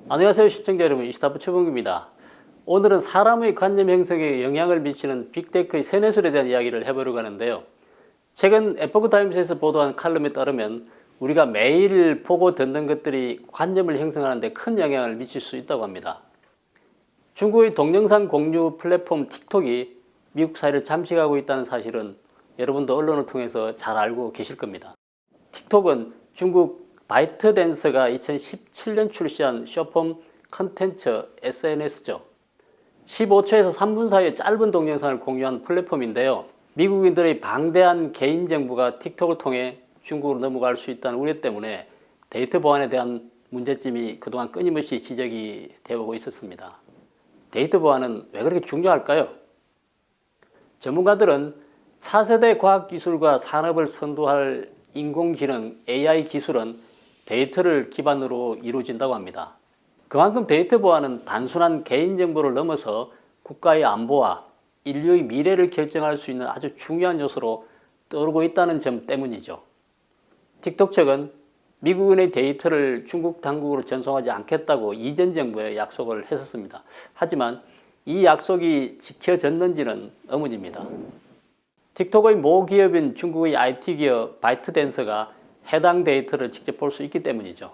안녕하세요 시청자 여러분, 이시타부 최봉규입니다. 오늘은 사람의 관념 형성에 영향을 미치는 빅테크의 세뇌술에 대한 이야기를 해보려고 하는데요. 최근 에포크타임스에서 보도한 칼럼에 따르면 우리가 매일 보고 듣는 것들이 관념을 형성하는 데 큰 영향을 미칠 수 있다고 합니다. 중국의 동영상 공유 플랫폼 틱톡이 미국 사회를 잠식하고 있다는 사실은 여러분도 언론을 통해서 잘 알고 계실 겁니다. 틱톡은 중국 바이트댄스가 2017년 출시한 숏폼 컨텐츠 SNS죠. 15초에서 3분 사이의 짧은 동영상을 공유한 플랫폼인데요. 미국인들의 방대한 개인정보가 틱톡을 통해 중국으로 넘어갈 수 있다는 우려 때문에 데이터 보안에 대한 문제점이 그동안 끊임없이 지적이 되어오고 있었습니다. 데이터 보안은 왜 그렇게 중요할까요? 전문가들은 차세대 과학기술과 산업을 선도할 인공지능 AI 기술은 데이터를 기반으로 이루어진다고 합니다. 그만큼 데이터 보안은 단순한 개인정보를 넘어서 국가의 안보와 인류의 미래를 결정할 수 있는 아주 중요한 요소로 떠오르고 있다는 점 때문이죠. 틱톡 측은 미국인의 데이터를 중국 당국으로 전송하지 않겠다고 이전 정부에 약속을 했었습니다. 하지만 이 약속이 지켜졌는지는 의문입니다. 틱톡의 모 기업인 중국의 IT 기업 바이트댄서가 해당 데이터를 직접 볼 수 있기 때문이죠.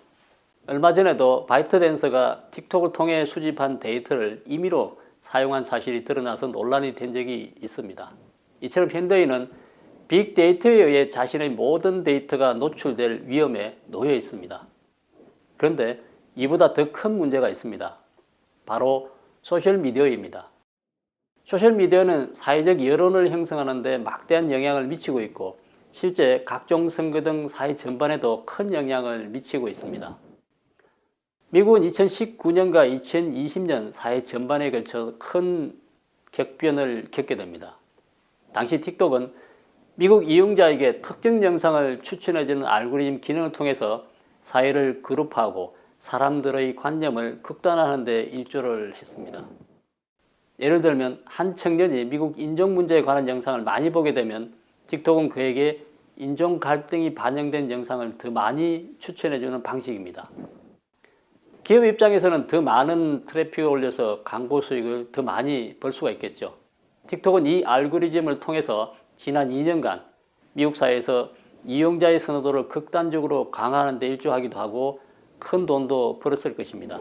얼마 전에도 바이트댄서가 틱톡을 통해 수집한 데이터를 임의로 사용한 사실이 드러나서 논란이 된 적이 있습니다. 이처럼 현대인은 빅데이터에 의해 자신의 모든 데이터가 노출될 위험에 놓여 있습니다. 그런데 이보다 더 큰 문제가 있습니다. 바로 소셜미디어입니다. 소셜미디어는 사회적 여론을 형성하는 데 막대한 영향을 미치고 있고 실제 각종 선거 등 사회 전반에도 큰 영향을 미치고 있습니다. 미국은 2019년과 2020년 사회 전반에 걸쳐 큰 격변을 겪게 됩니다. 당시 틱톡은 미국 이용자에게 특정 영상을 추천해주는 알고리즘 기능을 통해서 사회를 그룹화하고 사람들의 관념을 극단화하는 데 일조를 했습니다. 예를 들면 한 청년이 미국 인종 문제에 관한 영상을 많이 보게 되면 틱톡은 그에게 인종 갈등이 반영된 영상을 더 많이 추천해주는 방식입니다. 기업 입장에서는 더 많은 트래픽을 올려서 광고 수익을 더 많이 벌 수가 있겠죠. 틱톡은 이 알고리즘을 통해서 지난 2년간 미국 사회에서 이용자의 선호도를 극단적으로 강화하는 데 일조하기도 하고 큰 돈도 벌었을 것입니다.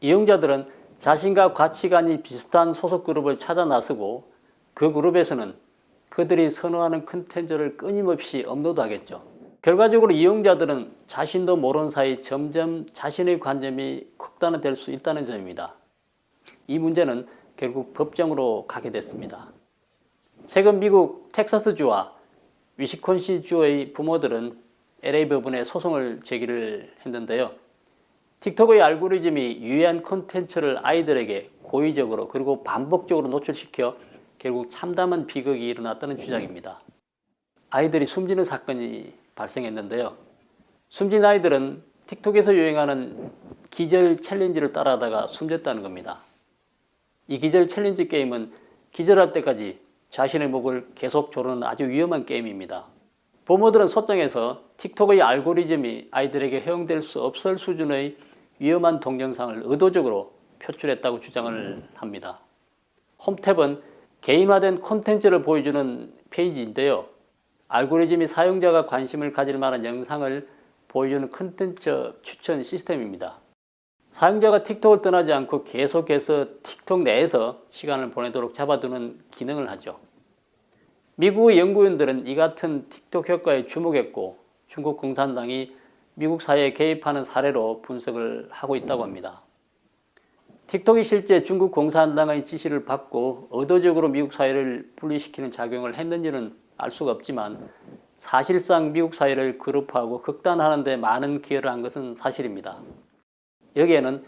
이용자들은 자신과 가치관이 비슷한 소속 그룹을 찾아 나서고 그 그룹에서는 그들이 선호하는 컨텐츠를 끊임없이 업로드하겠죠. 결과적으로 이용자들은 자신도 모르는 사이 점점 자신의 관점이 극단화될 수 있다는 점입니다. 이 문제는 결국 법정으로 가게 됐습니다. 최근 미국 텍사스주와 위스콘신주의 부모들은 LA 법원에 소송을 제기를 했는데요. 틱톡의 알고리즘이 유해한 콘텐츠를 아이들에게 고의적으로 그리고 반복적으로 노출시켜 결국 참담한 비극이 일어났다는 주장입니다. 아이들이 숨지는 사건이 발생했는데요. 숨진 아이들은 틱톡에서 유행하는 기절 챌린지를 따라하다가 숨졌다는 겁니다. 이 기절 챌린지 게임은 기절할 때까지 자신의 목을 계속 조르는 아주 위험한 게임입니다. 부모들은 소장에서 틱톡의 알고리즘이 아이들에게 허용될 수 없을 수준의 위험한 동영상을 의도적으로 표출했다고 주장을 합니다. 홈탭은 개인화된 콘텐츠를 보여주는 페이지인데요. 알고리즘이 사용자가 관심을 가질 만한 영상을 보여주는 콘텐츠 추천 시스템입니다. 사용자가 틱톡을 떠나지 않고 계속해서 틱톡 내에서 시간을 보내도록 잡아두는 기능을 하죠. 미국의 연구원들은 이 같은 틱톡 효과에 주목했고 중국共产党이 미국 사회에 개입하는 사례로 분석을 하고 있다고 합니다. 틱톡이 실제 중국 공산당의 지시를 받고 의도적으로 미국 사회를 분리시키는 작용을 했는지는 알 수가 없지만 사실상 미국 사회를 그룹화하고 극단화하는 데 많은 기여를 한 것은 사실입니다. 여기에는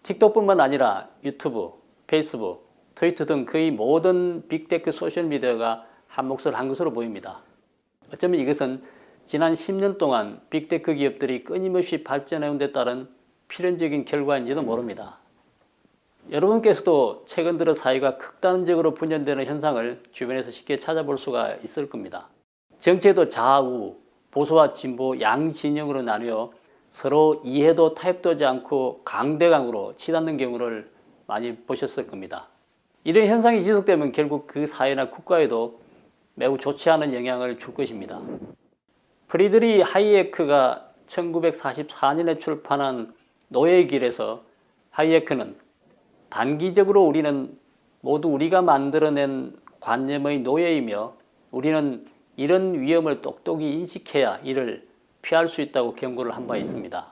틱톡뿐만 아니라 유튜브, 페이스북, 트위터 등 거의 모든 빅테크 소셜미디어가 한 몫을 한 것으로 보입니다. 어쩌면 이것은 지난 10년 동안 빅테크 기업들이 끊임없이 발전해온 데 따른 필연적인 결과인지도 모릅니다. 여러분께서도 최근 들어 사회가 극단적으로 분열되는 현상을 주변에서 쉽게 찾아볼 수가 있을 겁니다. 정치에도 좌우, 보수와 진보, 양진영으로 나뉘어 서로 이해도 타협되지 않고 강대강으로 치닫는 경우를 많이 보셨을 겁니다. 이런 현상이 지속되면 결국 그 사회나 국가에도 매우 좋지 않은 영향을 줄 것입니다. 프리드리 하이에크가 1944년에 출판한 노예의 길에서 하이에크는 단기적으로 우리는 모두 우리가 만들어낸 관념의 노예이며 우리는 이런 위험을 똑똑히 인식해야 이를 피할 수 있다고 경고를 한 바 있습니다.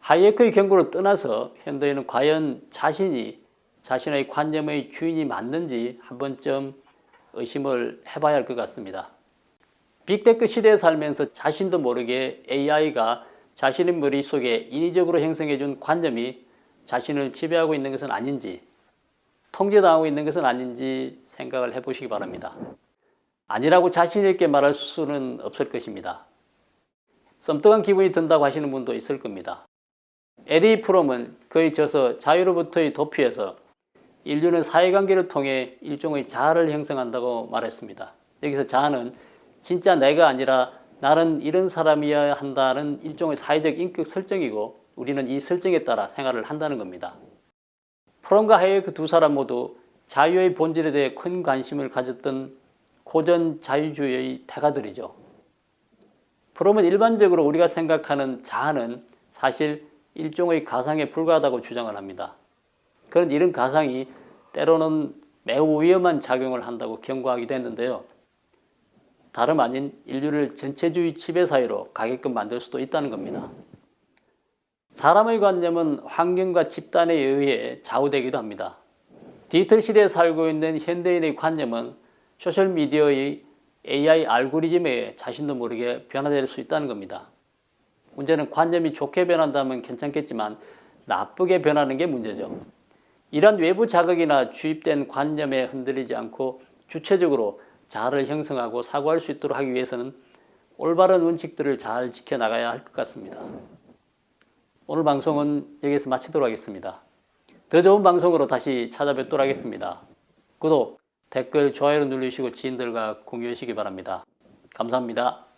하이에크의 경고를 떠나서 현대인은 과연 자신이 자신의 관념의 주인이 맞는지 한 번쯤 의심을 해봐야 할 것 같습니다. 빅테크 시대에 살면서 자신도 모르게 AI가 자신의 머릿속에 인위적으로 형성해준 관념이 자신을 지배하고 있는 것은 아닌지, 통제당하고 있는 것은 아닌지 생각을 해보시기 바랍니다. 아니라고 자신 있게 말할 수는 없을 것입니다. 썸뜩한 기분이 든다고 하시는 분도 있을 겁니다. 에리 프롬은 그의 저서 자유로부터의 도피에서 인류는 사회관계를 통해 일종의 자아를 형성한다고 말했습니다. 여기서 자아는 진짜 내가 아니라 나는 이런 사람이어야 한다는 일종의 사회적 인격 설정이고 우리는 이 설정에 따라 생활을 한다는 겁니다. 프롬과 하이에크 두 사람 모두 자유의 본질에 대해 큰 관심을 가졌던 고전 자유주의의 태가들이죠. 프롬은 일반적으로 우리가 생각하는 자아는 사실 일종의 가상에 불과하다고 주장을 합니다. 그런 이런 가상이 때로는 매우 위험한 작용을 한다고 경고하기도 했는데요. 다름 아닌 인류를 전체주의 지배사회로 가게끔 만들 수도 있다는 겁니다. 사람의 관념은 환경과 집단에 의해 좌우되기도 합니다. 디지털 시대에 살고 있는 현대인의 관념은 소셜미디어의 AI 알고리즘에 의해 자신도 모르게 변화될 수 있다는 겁니다. 문제는 관념이 좋게 변한다면 괜찮겠지만 나쁘게 변하는 게 문제죠. 이런 외부 자극이나 주입된 관념에 흔들리지 않고 주체적으로 자아를 형성하고 사고할 수 있도록 하기 위해서는 올바른 원칙들을 잘 지켜나가야 할 것 같습니다. 오늘 방송은 여기서 마치도록 하겠습니다. 더 좋은 방송으로 다시 찾아뵙도록 하겠습니다. 구독, 댓글, 좋아요를 누르시고 지인들과 공유하시기 바랍니다. 감사합니다.